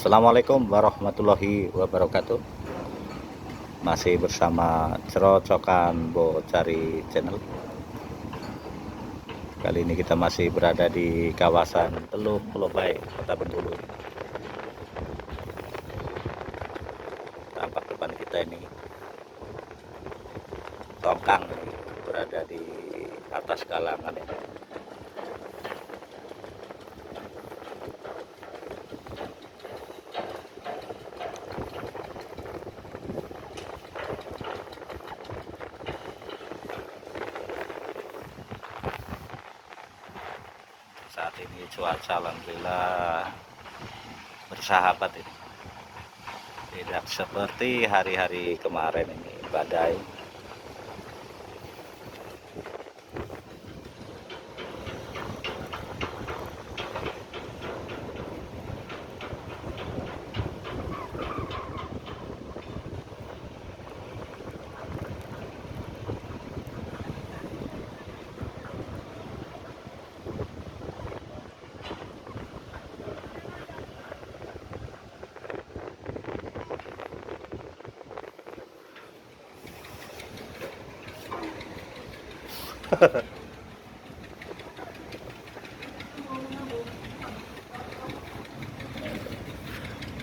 Assalamualaikum warahmatullahi wabarakatuh. Masih bersama Cerocokan Bocari Channel. Kali ini kita masih berada di kawasan Teluk Pulobai, Kota Bengkulu. Tampak depan kita ini tongkang berada di atas galangan ini. Saat ini cuaca alhamdulillah bersahabat ini. Tidak seperti hari-hari kemarin ini badai.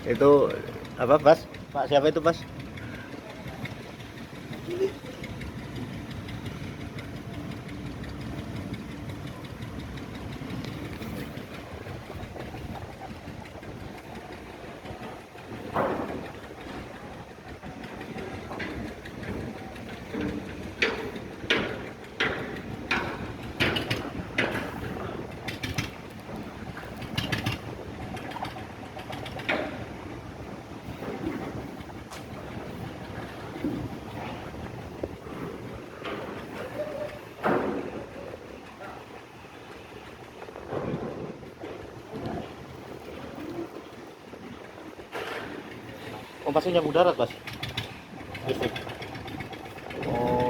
Itu apa, Bas? Pak siapa itu, Bas? Oh, masih nyambung darat, Bas? Listrik. Oh.